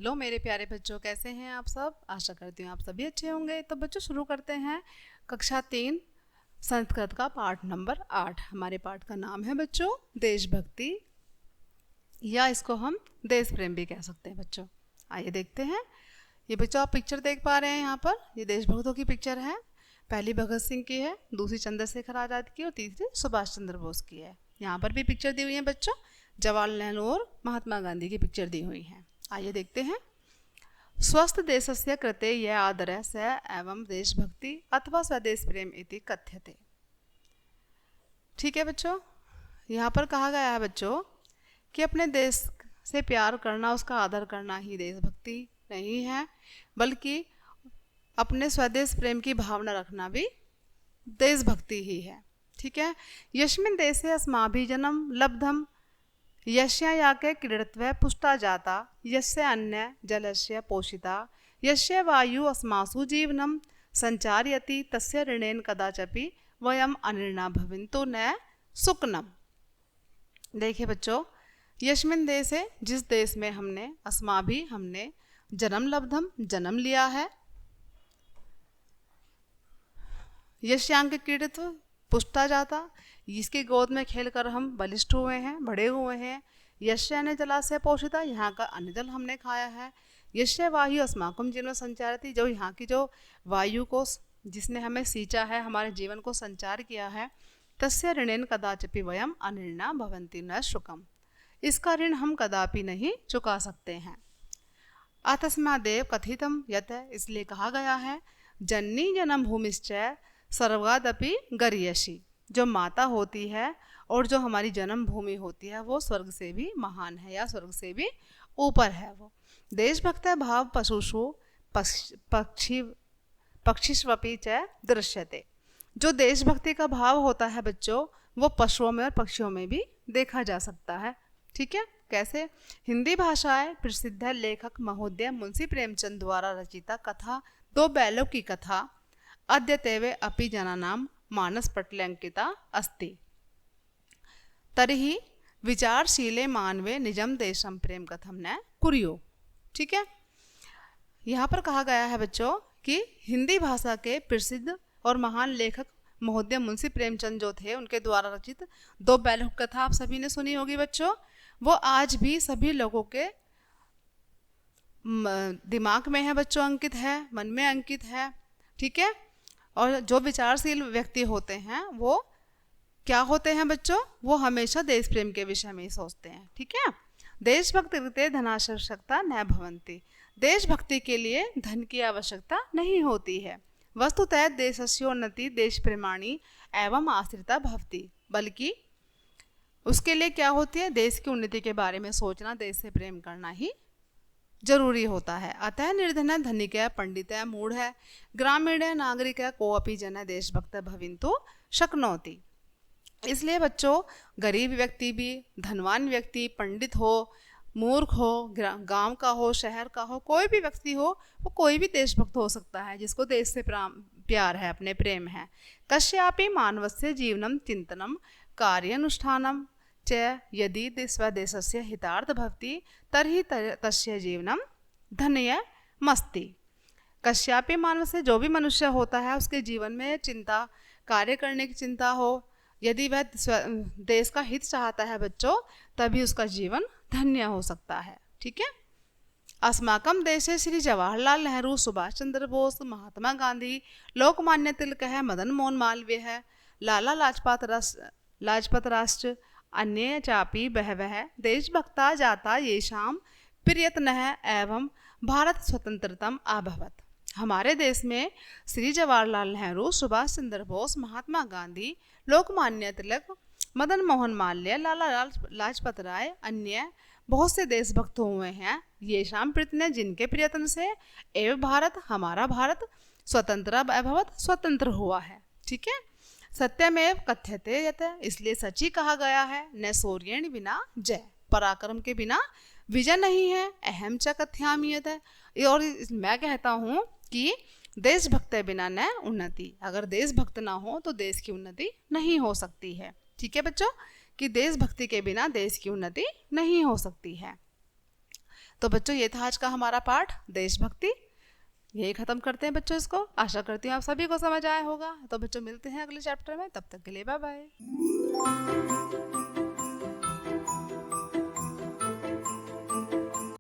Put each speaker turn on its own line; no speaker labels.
Hello मेरे प्यारे बच्चों, कैसे हैं आप सब। आशा करती हूँ आप सभी अच्छे होंगे। तो बच्चों शुरू करते हैं कक्षा 3 संस्कृत का पाठ नंबर 8। हमारे पाठ का नाम है बच्चों देशभक्ति, या इसको हम देश प्रेम भी कह सकते हैं बच्चों। आइए देखते हैं। ये बच्चों आप पिक्चर देख पा रहे हैं यहाँ पर, ये देशभक्तों की पिक्चर है। पहली भगत सिंह की है, दूसरी चंद्रशेखर आज़ाद की और तीसरी सुभाष चंद्र बोस की है। यहाँ पर भी पिक्चर दी हुई है बच्चों, जवाहरलाल नेहरू और महात्मा गांधी की पिक्चर दी हुई है। आइए देखते हैं। स्वस्थ देशस्य कृते यह आदरः स एवं देशभक्ति अथवा स्वदेश प्रेम इति कथ्यते। ठीक है बच्चों, यहाँ पर कहा गया है बच्चों कि अपने देश से प्यार करना, उसका आदर करना ही देशभक्ति नहीं है, बल्कि अपने स्वदेश प्रेम की भावना रखना भी देशभक्ति ही है। ठीक है। यस्मिन् देशे अस्माभिजनम लब्धम यस्य याके क्रीडत्वे पुष्टा जाता यस्य अन्य जलस्य पोषिता यस्य वायु अस्मासु जीवनम संचारयति तस्य ऋणेन कदाचपि वयम अनिर्णा भविन्तु न सुकनम। देखिए बच्चों, यस्मिन् देशे, जिस देश में हमने जन्म लब्धम, जन्म लिया है, यश्यांक क्रीडित्व पुष्टा जाता, इसकी गोद में खेलकर हम बलिष्ठ हुए हैं, बड़े हुए हैं। यश्य ने जलाशय पोषिता, यहाँ का अन्न जल हमने खाया है। यश्य वायु अस्माकम जीवन संचारती, जो यहाँ की जो वायु को जिसने हमें सींचा है, हमारे जीवन को संचार किया है। तस्य ऋणेन कदाचिपि वयम अनिर्णा भवन्ति न शुकम, इसका ऋण हम कदापि नहीं चुका सकते हैं। अतस्मादेव कथितम यत, इसलिए कहा गया है, जननी जन्म भूमिश्चय सर्वगादपि गर्यसी, जो माता होती है और जो हमारी जन्म भूमि होती है वो स्वर्ग से भी महान है या स्वर्ग से भी ऊपर है। वो देशभक्त भाव पशुषु पक्षिष्वपि च दृश्यते, जो देशभक्ति का भाव होता है बच्चों, वो पशुओं में और पक्षियों में भी देखा जा सकता है। ठीक है। कैसे? हिंदी भाषाएं प्रसिद्ध लेखक महोदय मुंशी प्रेमचंद द्वारा रचिता कथा दो बैलों की कथा अद्यतेवे अपि जनानां मानसपटले अंकिता अस्ति। तर्हि विचारशीले मानवे निजम देशम प्रेम कथम न कुर्यो। ठीक है। यहाँ पर कहा गया है बच्चों कि हिंदी भाषा के प्रसिद्ध और महान लेखक महोदय मुंशी प्रेमचंद जो थे, उनके द्वारा रचित दो बैलों की कथा आप सभी ने सुनी होगी बच्चों। वो आज भी सभी लोगों के दिमाग में है बच्चों, अंकित है, मन में अंकित है। ठीक है। और जो विचारशील व्यक्ति होते हैं वो क्या होते हैं बच्चों, वो हमेशा देश प्रेम के विषय में ही सोचते हैं। ठीक है। देशभक्ति कृते धनावश्यकता न भवन्ति, देशभक्ति के लिए धन की आवश्यकता नहीं होती है। वस्तुतः देशस्योन्नति देश प्रेमाणी एवं आश्रिता भवति, बल्कि उसके लिए क्या होती है, देश की उन्नति के बारे में सोचना, देश से प्रेम करना ही जरूरी होता है। अतः निर्धन धनिक पंडित मूढ़ ग्रामीण नागरिक कोअपि जन देशभक्त भविन्तु शक्नोति। इसलिए बच्चों, गरीब व्यक्ति भी, धनवान व्यक्ति, पंडित हो, मूर्ख हो, गांव का हो, शहर का हो, कोई भी व्यक्ति हो, वो कोई भी देशभक्त हो सकता है जिसको देश से प्यार है, अपने प्रेम है। कस्यापि मानवस्य जीवनम चिंतनम कार्यानुष्ठानम च यदि स्वदेशस्य हितार्थ भवति तर्हि तस्य जीवनम धन्यमस्ति। कश्यापि मानव से, जो भी मनुष्य होता है, उसके जीवन में चिंता, कार्य करने की चिंता हो, यदि वह देश का हित चाहता है बच्चों, तभी उसका जीवन धन्य हो सकता है। ठीक है। अस्माकं देशे श्री जवाहरलाल नेहरू, सुभाष चंद्र बोस, महात्मा गांधी, लोकमान्य तिलक है, मदन मोहन मालवीय है, लाला लाजपत राष्ट्र अन्ये चापि बहवः देशभक्ता जाता येषां प्रयत्नः एवं भारत स्वतंत्रतम अभवत्। हमारे देश में श्री जवाहरलाल नेहरू, सुभाष चंद्र बोस, महात्मा गांधी, लोकमान्य तिलक, मदन मोहन मालवीय, लाला लाजपत राय, अन्य बहुत से देशभक्त हुए हैं। येषां प्रयत्न, जिनके प्रयत्न से एवं भारत, हमारा भारत, स्वतंत्र अभवत्, स्वतंत्र हुआ है। ठीक है। सत्यमेव कथ्यते यत, इसलिए सच ही कहा गया है, न शौर्येण विना जय, पराक्रम के बिना विजय नहीं है। अहम च कथ्यामि यत, और मैं कहता हूँ कि देशभक्त बिना न उन्नति, अगर देशभक्त ना हो तो देश की उन्नति नहीं हो सकती है। ठीक है बच्चों, कि देशभक्ति के बिना देश की उन्नति नहीं हो सकती है। तो बच्चों ये था आज का हमारा पाठ देशभक्ति। यही ख़त्म करते हैं बच्चों इसको। आशा करती हूँ आप सभी को समझ आया होगा। तो बच्चों मिलते हैं अगले चैप्टर में, तब तक के लिए बाय बाय।